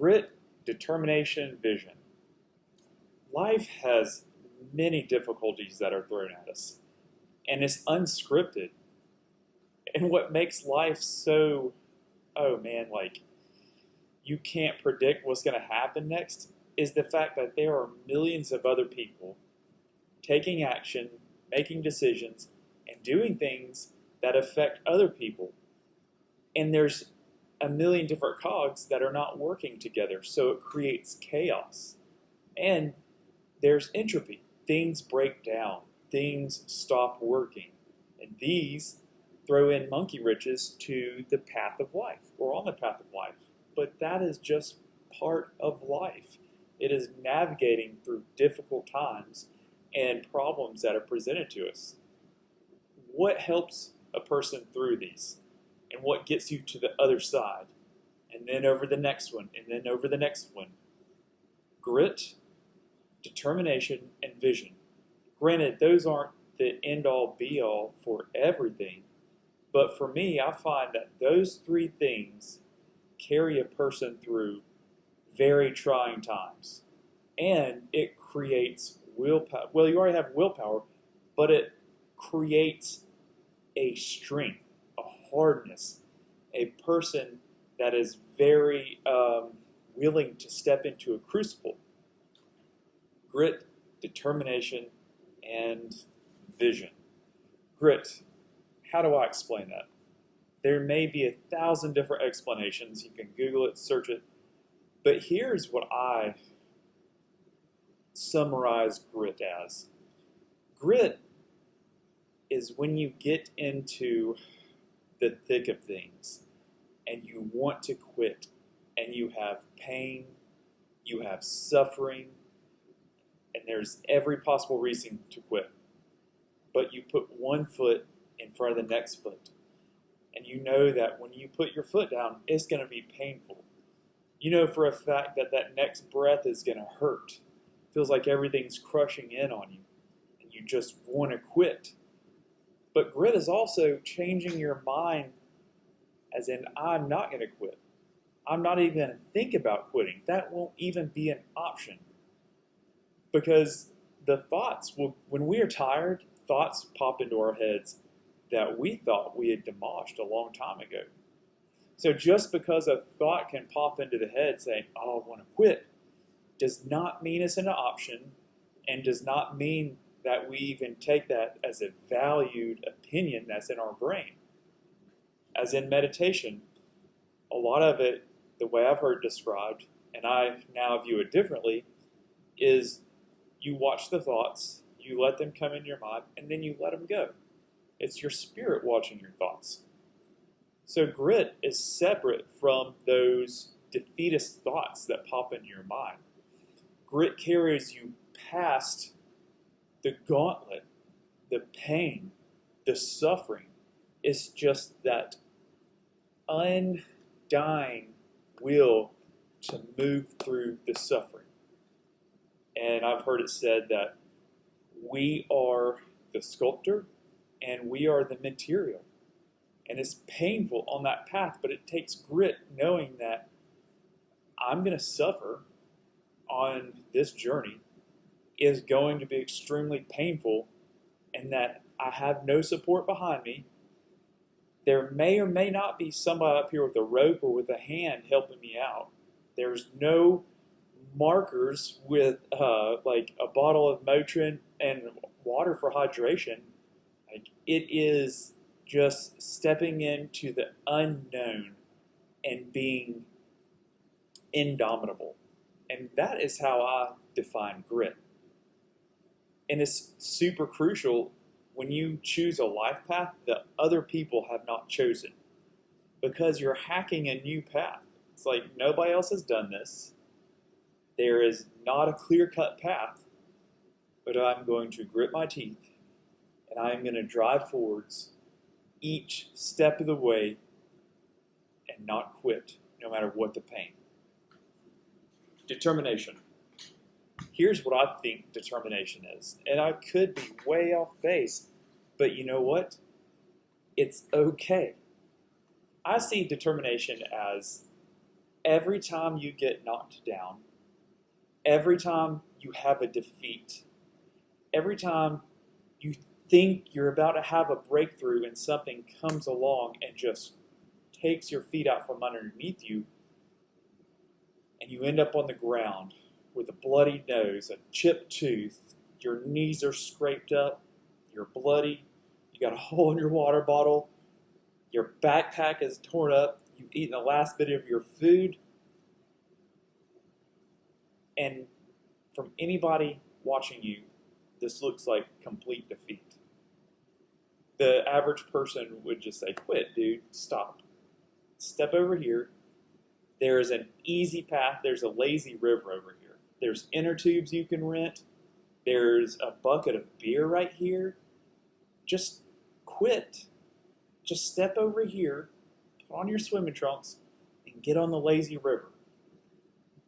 Grit, determination, vision. Life has many difficulties that are thrown at us, and it's unscripted. And what makes life so, oh man, like you can't predict what's going to happen next is the fact that there are millions of other people taking action, making decisions, and doing things that affect other people. And there's a million different cogs that are not working together, so it creates chaos. And there's entropy. Things break down, things stop working. And these throw in monkey wrenches to the path of life, or on the path of life. But that is just part of life. It is navigating through difficult times and problems that are presented to us. What helps a person through these? And what gets you to the other side? And then over the next one, and then over the next one. Grit, determination, and vision. Granted, those aren't the end-all, be-all for everything. But for me, I find that those three things carry a person through very trying times. And it creates willpower. Well, you already have willpower, but it creates a strength, a hardness, a person that is very willing to step into a crucible. Grit, determination, and vision. Grit, how do I explain that? There may be 1,000 different explanations. You can Google it, search it. But here's what I summarize grit as. Grit is when you get into the thick of things and you want to quit and you have pain, you have suffering, and there's every possible reason to quit. But you put one foot in front of the next foot. And you know that when you put your foot down, it's going to be painful. You know for a fact that that next breath is going to hurt. It feels like everything's crushing in on you. And you just want to quit. But grit is also changing your mind as in, I'm not going to quit. I'm not even going to think about quitting. That won't even be an option. Because the thoughts, when we are tired, thoughts pop into our heads that we thought we had demolished a long time ago. So just because a thought can pop into the head saying, oh, I want to quit, does not mean it's an option and does not mean that we even take that as a valued opinion that's in our brain. As in meditation, a lot of it, the way I've heard described, and I now view it differently, is you watch the thoughts, you let them come in your mind, and then you let them go. It's your spirit watching your thoughts. So grit is separate from those defeatist thoughts that pop into your mind. Grit carries you past the gauntlet, the pain, the suffering. It's just that undying will to move through the suffering. And I've heard it said that we are the sculptor and we are the material. And it's painful on that path, but it takes grit knowing that I'm going to suffer on this journey, is going to be extremely painful, and that I have no support behind me. There may or may not be somebody up here with a rope or with a hand helping me out. There's no markers with like a bottle of Motrin and water for hydration. Like, it is just stepping into the unknown and being indomitable. And that is how I define grit. And it's super crucial when you choose a life path that other people have not chosen, because you're hacking a new path. It's like nobody else has done this. There is not a clear-cut path, but I'm going to grit my teeth and I'm going to drive forwards each step of the way and not quit, no matter what the pain. Determination. Here's what I think determination is. And I could be way off base, but you know what? It's okay. I see determination as every time you get knocked down, every time you have a defeat, every time you think you're about to have a breakthrough and something comes along and just takes your feet out from underneath you, and you end up on the ground with a bloody nose, a chipped tooth, your knees are scraped up, you're bloody, you got a hole in your water bottle, your backpack is torn up, you've eaten the last bit of your food, and from anybody watching you, this looks like complete defeat. The average person would just say, quit, dude, stop. Step over here. There is an easy path. There's a lazy river over here. There's inner tubes you can rent. There's a bucket of beer right here. Just quit. Just step over here, put on your swimming trunks, and get on the lazy river.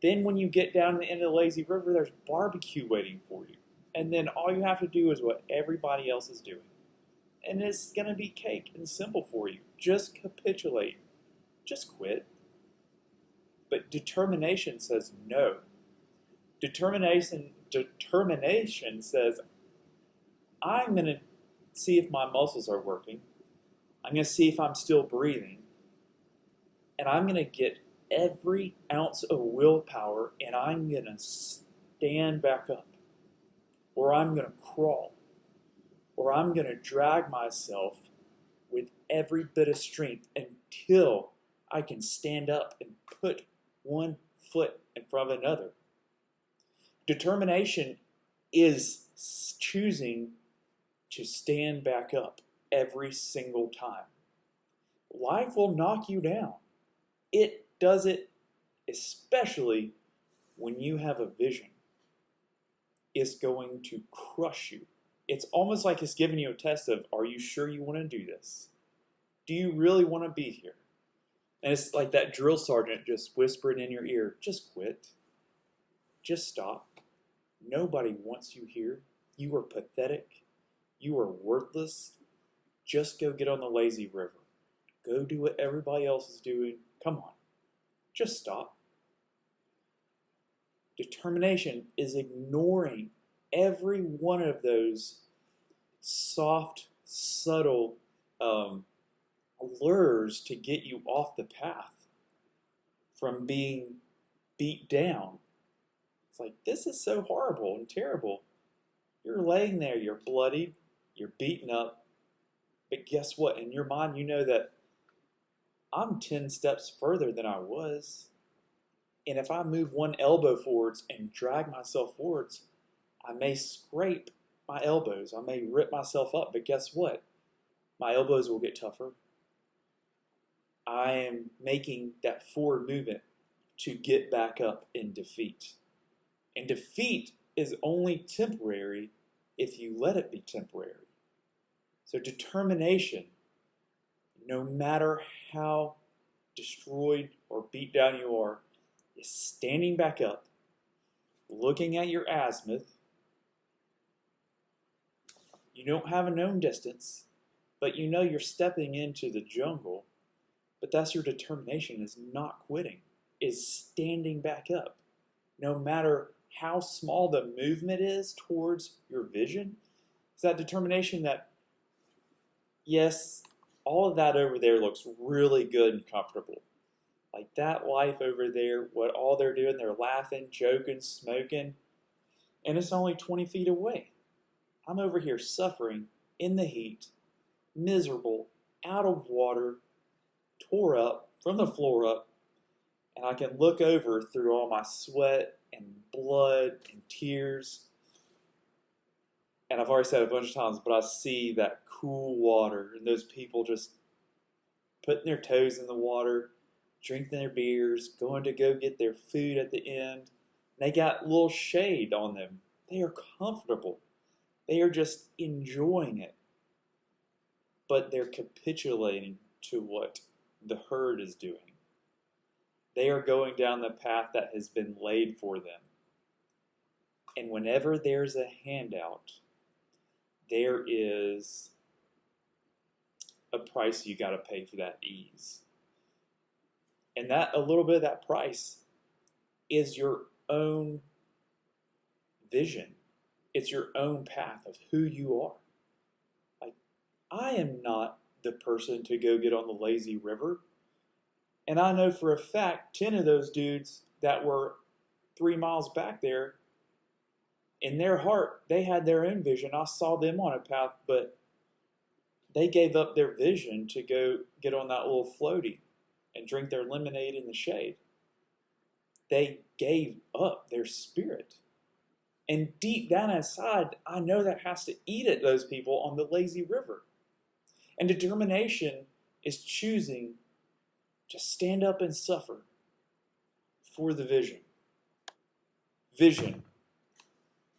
Then when you get down to the end of the lazy river, there's barbecue waiting for you. And then all you have to do is what everybody else is doing. And it's going to be cake and simple for you. Just capitulate. Just quit. But determination says no. Determination says, I'm going to see if my muscles are working. I'm going to see if I'm still breathing. And I'm going to get every ounce of willpower and I'm going to stand back up. Or I'm going to crawl. Or I'm going to drag myself with every bit of strength until I can stand up and put one foot in front of another. Determination is choosing to stand back up every single time. Life will knock you down. It does it especially when you have a vision. It's going to crush you. It's almost like it's giving you a test of, are you sure you want to do this? Do you really want to be here? And it's like that drill sergeant just whispering in your ear, just quit. Just stop. Nobody wants you here. You are pathetic. You are worthless. Just go get on the lazy river. Go do what everybody else is doing. Come on. Just stop. Determination is ignoring every one of those soft, subtle lures to get you off the path from being beat down. It's like, this is so horrible and terrible. You're laying there, you're bloodied, you're beaten up, but guess what? In your mind, you know that I'm 10 steps further than I was. And if I move one elbow forwards and drag myself forwards, I may scrape my elbows. I may rip myself up, but guess what? My elbows will get tougher. I am making that forward movement to get back up in defeat. And defeat is only temporary if you let it be temporary. So determination, no matter how destroyed or beat down you are, is standing back up, looking at your azimuth. You don't have a known distance, but you know you're stepping into the jungle. But that's your determination, is not quitting, is standing back up. No matter how small the movement is towards your vision, it's that determination that, yes, all of that over there looks really good and comfortable. Like that life over there, what all they're doing, they're laughing, joking, smoking, and it's only 20 feet away. I'm over here suffering in the heat, miserable, out of water, tore up from the floor up, and I can look over through all my sweat and blood and tears. And I've already said it a bunch of times, but I see that cool water and those people just putting their toes in the water, drinking their beers, going to go get their food at the end. They got a little shade on them. They are comfortable. They are just enjoying it. But they're capitulating to what the herd is doing. They are going down the path that has been laid for them. And whenever there's a handout, there is a price you got to pay for that ease. And that a little bit of that price is your own vision. It's your own path of who you are. Like, I am not the person to go get on the lazy river. And I know for a fact 10 of those dudes that were 3 miles back there, in their heart, they had their own vision. I saw them on a path, but they gave up their vision to go get on that little floaty and drink their lemonade in the shade. They gave up their spirit. And deep down inside, I know that has to eat at those people on the lazy river. And determination is choosing to stand up and suffer for the vision. Vision.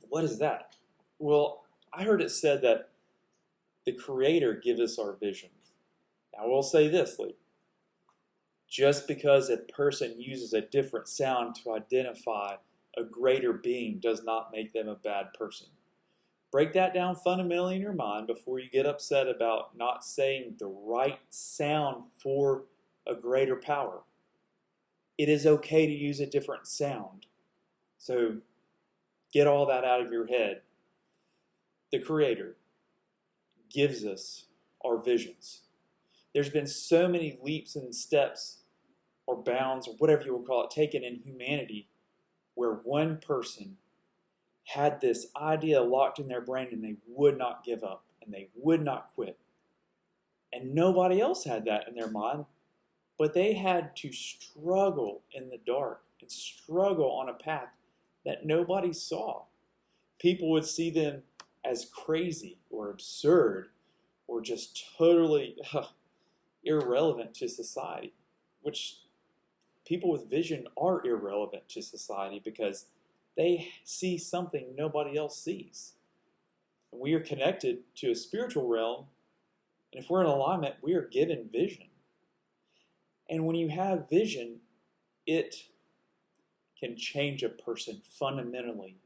What is that? Well, I heard it said that the Creator gives us our vision. Now, I will say this, Lee. Just because a person uses a different sound to identify a greater being does not make them a bad person. Break that down fundamentally in your mind before you get upset about not saying the right sound for a greater power. It is okay to use a different sound. So get all that out of your head. The Creator gives us our visions. There's been so many leaps and steps or bounds or whatever you will call it taken in humanity where one person had this idea locked in their brain and they would not give up and they would not quit. And nobody else had that in their mind, but they had to struggle in the dark and struggle on a path that nobody saw. People would see them as crazy or absurd or just totally irrelevant to society, which people with vision are irrelevant to society because they see something nobody else sees. And we are connected to a spiritual realm, and if we're in alignment, we are given vision. And when you have vision, it can change a person fundamentally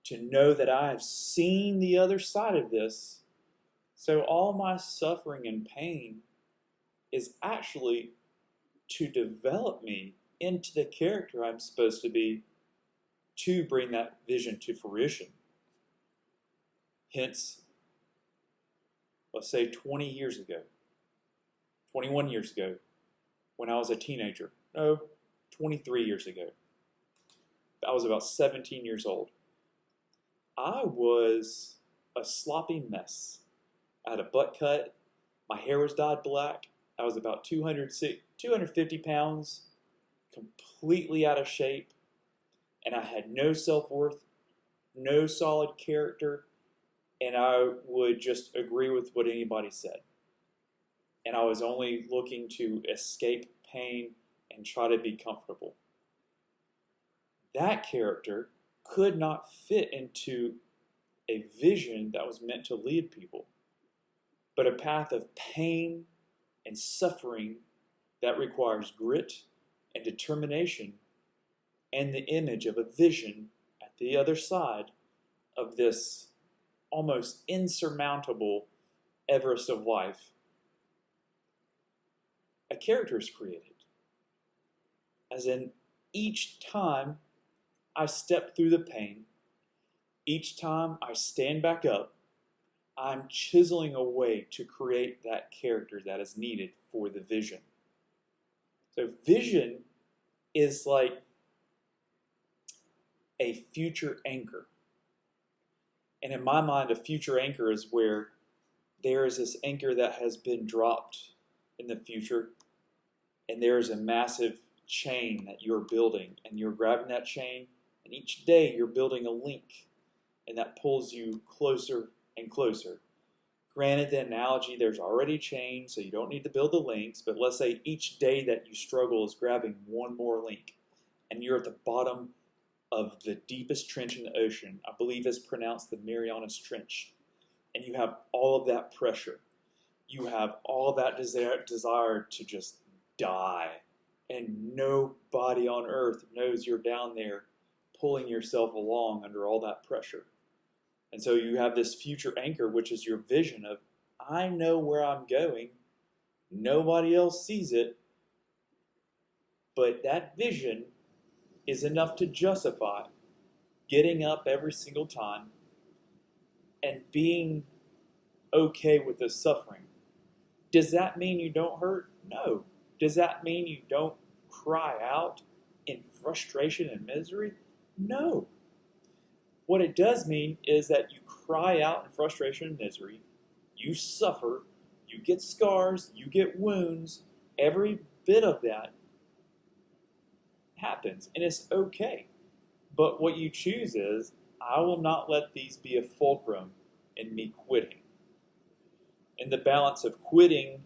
to know that I have seen the other side of this, so all my suffering and pain is actually to develop me into the character I'm supposed to be to bring that vision to fruition. Hence, let's say 20 years ago, 21 years ago, when I was a teenager, no, 23 years ago, I was about 17 years old. I was a sloppy mess. I had a butt cut. My hair was dyed black. I was about 250 pounds, completely out of shape, and I had no self-worth, no solid character, and I would just agree with what anybody said. And I was only looking to escape pain and try to be comfortable. That character could not fit into a vision that was meant to lead people, but a path of pain and suffering that requires grit and determination and the image of a vision at the other side of this almost insurmountable Everest of life. A character is created, as in each time I step through the pain, each time I stand back up, I'm chiseling away to create that character that is needed for the vision. So vision is like a future anchor. And in my mind, a future anchor is where there is this anchor that has been dropped in the future, and there is a massive chain that you're building, and you're grabbing that chain, and each day you're building a link, and that pulls you closer and closer. Granted, the analogy, there's already chain, so you don't need to build the links, but let's say each day that you struggle is grabbing one more link, and you're at the bottom of the deepest trench in the ocean. I believe it's pronounced the Marianas Trench. And you have all of that pressure. You have all that desire to just die. And nobody on earth knows you're down there pulling yourself along under all that pressure. And so you have this future anchor, which is your vision of, I know where I'm going. Nobody else sees it. But that vision is enough to justify getting up every single time and being okay with the suffering. Does that mean you don't hurt? No. Does that mean you don't cry out in frustration and misery? No. What it does mean is that you cry out in frustration and misery, you suffer, you get scars, you get wounds, every bit of that happens, and it's okay. But what you choose is, I will not let these be a fulcrum in me quitting. In the balance of quitting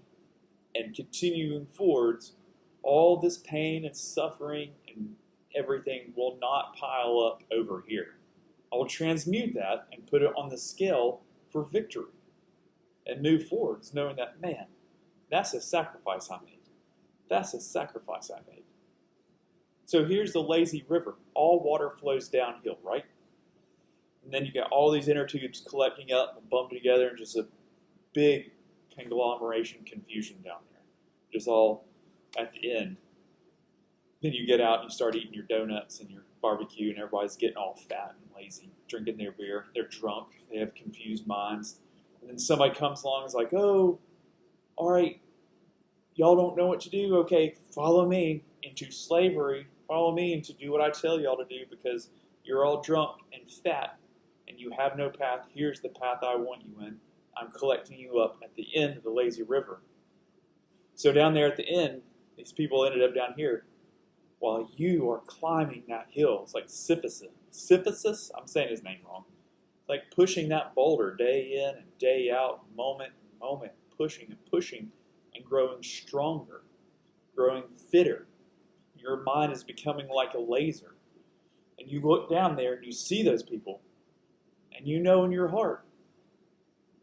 and continuing forwards, all this pain and suffering and everything will not pile up over here. I will transmute that and put it on the scale for victory and move forwards, knowing that, man, that's a sacrifice I made. That's a sacrifice I made. So here's the lazy river. All water flows downhill, right? And then you got all these inner tubes collecting up and bumping together and just a big conglomeration confusion down there. Just all at the end. Then you get out and you start eating your donuts and your barbecue, and everybody's getting all fat and lazy, drinking their beer. They're drunk. They have confused minds. And then somebody comes along and is like, oh, all right, y'all don't know what to do. Okay, follow me into slavery. Follow me into do what I tell y'all to do, because you're all drunk and fat and you have no path. Here's the path I want you in. I'm collecting you up at the end of the lazy river. So down there at the end, these people ended up down here while you are climbing that hill. It's like Sisyphus, I'm saying his name wrong. It's like pushing that boulder day in and day out, moment and moment, pushing and pushing and growing stronger, growing fitter. Your mind is becoming like a laser. And you look down there and you see those people, and you know in your heart,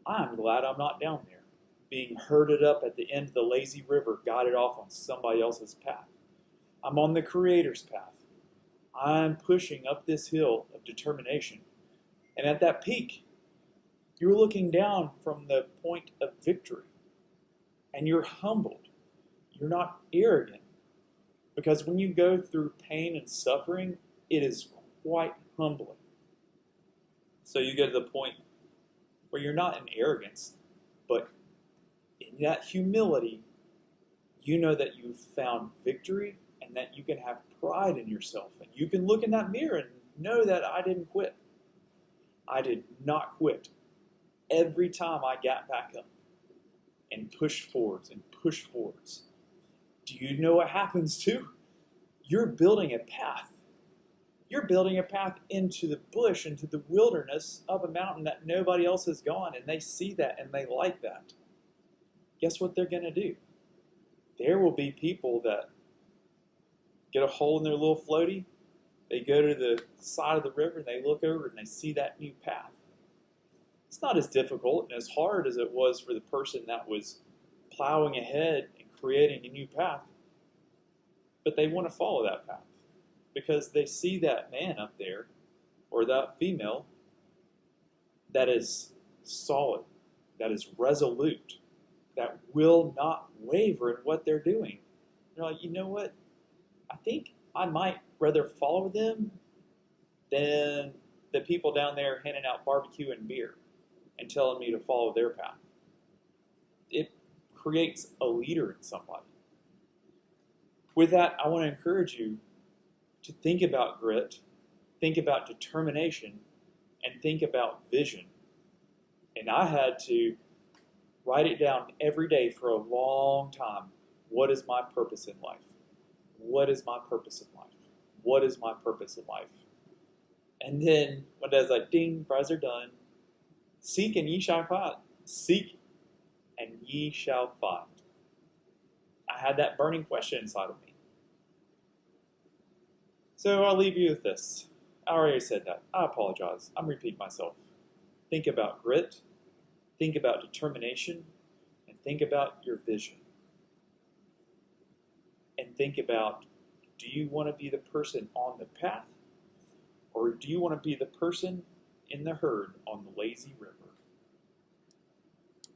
I'm glad I'm not down there, being herded up at the end of the lazy river, guided off on somebody else's path. I'm on the Creator's path. I'm pushing up this hill of determination. And at that peak, you're looking down from the point of victory. And you're humbled. You're not arrogant. Because when you go through pain and suffering, it is quite humbling. So you get to the point where you're not in arrogance, but in that humility, you know that you've found victory and that you can have pride in yourself. And you can look in that mirror and know that I didn't quit. I did not quit. Every time I got back up and pushed forwards and pushed forwards. Do you know what happens too? You're building a path. You're building a path into the bush, into the wilderness, up a mountain that nobody else has gone, and they see that and they like that. Guess what they're going to do? There will be people that get a hole in their little floaty. They go to the side of the river and they look over and they see that new path. It's not as difficult and as hard as it was for the person that was plowing ahead and creating a new path. But they want to follow that path because they see that man up there or that female that is solid, that is resolute, that will not waver in what they're doing. They're like, you know what? I think I might rather follow them than the people down there handing out barbecue and beer and telling me to follow their path. It creates a leader in somebody. With that, I want to encourage you to think about grit, think about determination, and think about vision. And I had to write it down every day for a long time. What is my purpose in life? What is my purpose in life? What is my purpose in life? And then when it's like, ding, fries are done. Seek and ye shall find. Seek and ye shall find. I had that burning question inside of me. So I'll leave you with this. I already said that. I apologize. I'm repeating myself. Think about grit. Think about determination. And think about your vision. And think about, do you want to be the person on the path? Or do you want to be the person in the herd on the lazy river?